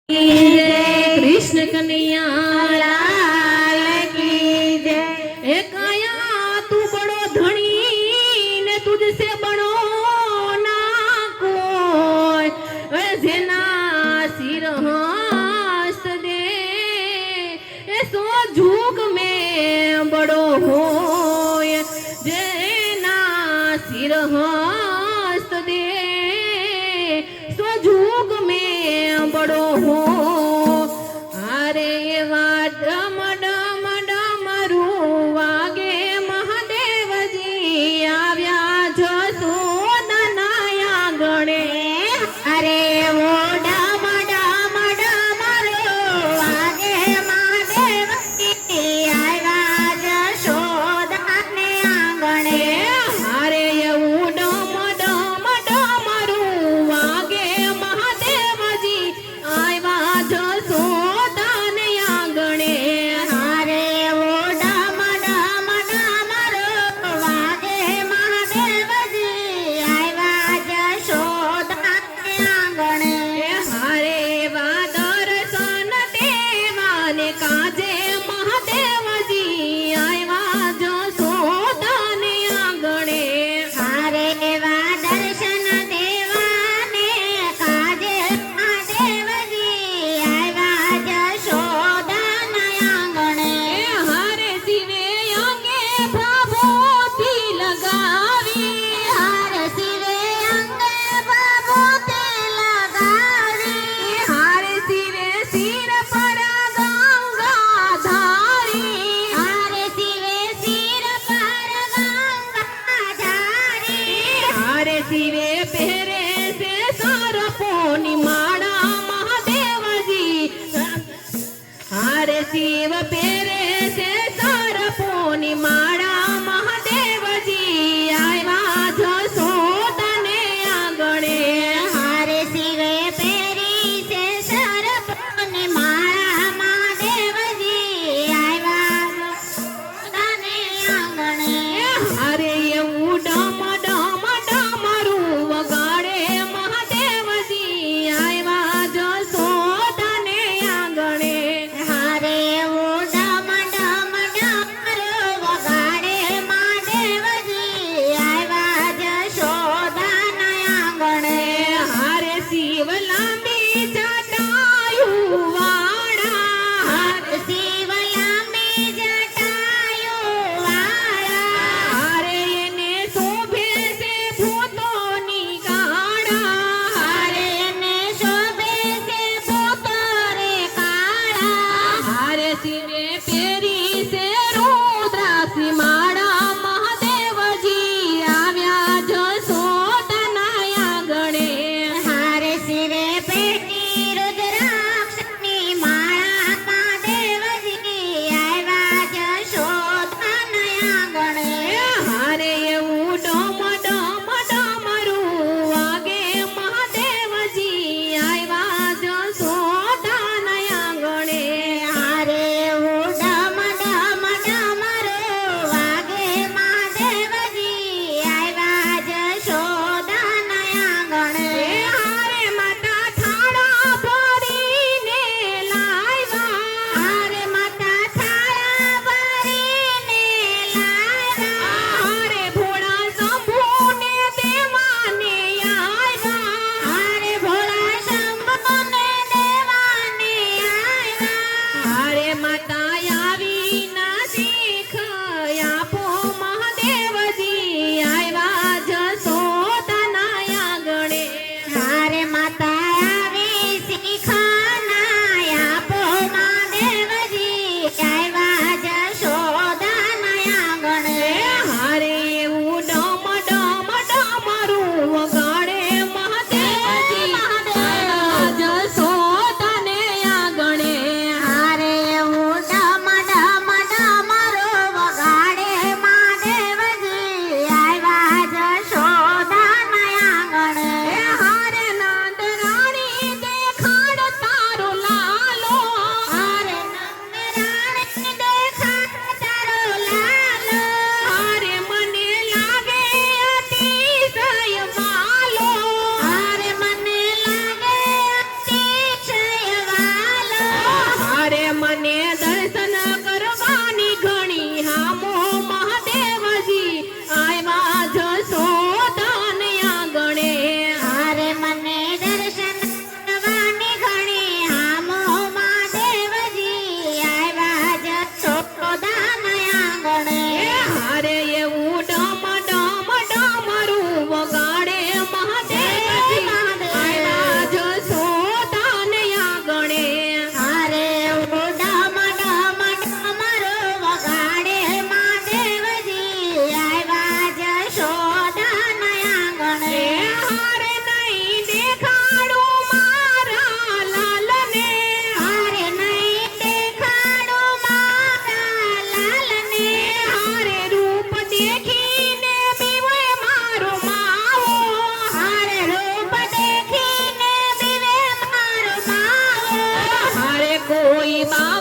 कृष्ण कन्हैया लाल की जय। हे काया तू बड़ो धनी ने तुझसे बड़ो ना कोई, जेना सिर हस्त दे सो झूक में बड़ो होय, जेना सिर हस्त दे सो झूक में बड़ो हो। अरे ये डम डम डमरू वागे महादेव जी आव्या जसोदना आंगणे। अरे वो डम डम डमरू वागे महादेव जी आव्या जसोदने आंगणे। अरे ये डम डम डमरू वागे महादेव जी आव्या जसोदने आंगणे। अरे वो डम डम डमरू वागे महादेव जी आव्या जसोदने आंगणे। हरे वा दर्शन देवाने काजे महादेव जी आव्या जसोदाने आंगणे। अरे वा दर्शन देवाने काजे महादेव जी आव्या जसोदन आंगणे। हरे शिवे अंगे प्रभुति लगावी, हर शिवे अंगे प्रभुति लगावी। हरे शिवे सिर पर गंगा धारी, हर शिवे सिर पर गंगा धारी। हरे शिवे पहरे से सरपोनी माड़ा महादेव जी। हरे शिव पेरे से सरपोनी माड़ा महादेव जी आव्या जसोदने आंगणे। हर शिवे पेरी से सरपोनी माळा महादेव जी आव्या जसोदने आंगणे। हरे એવું ડમ ડમ ડમરું વગાડે महादेव जी आव्या जसोदने आंगणे। हरे वो डम કોઈ બા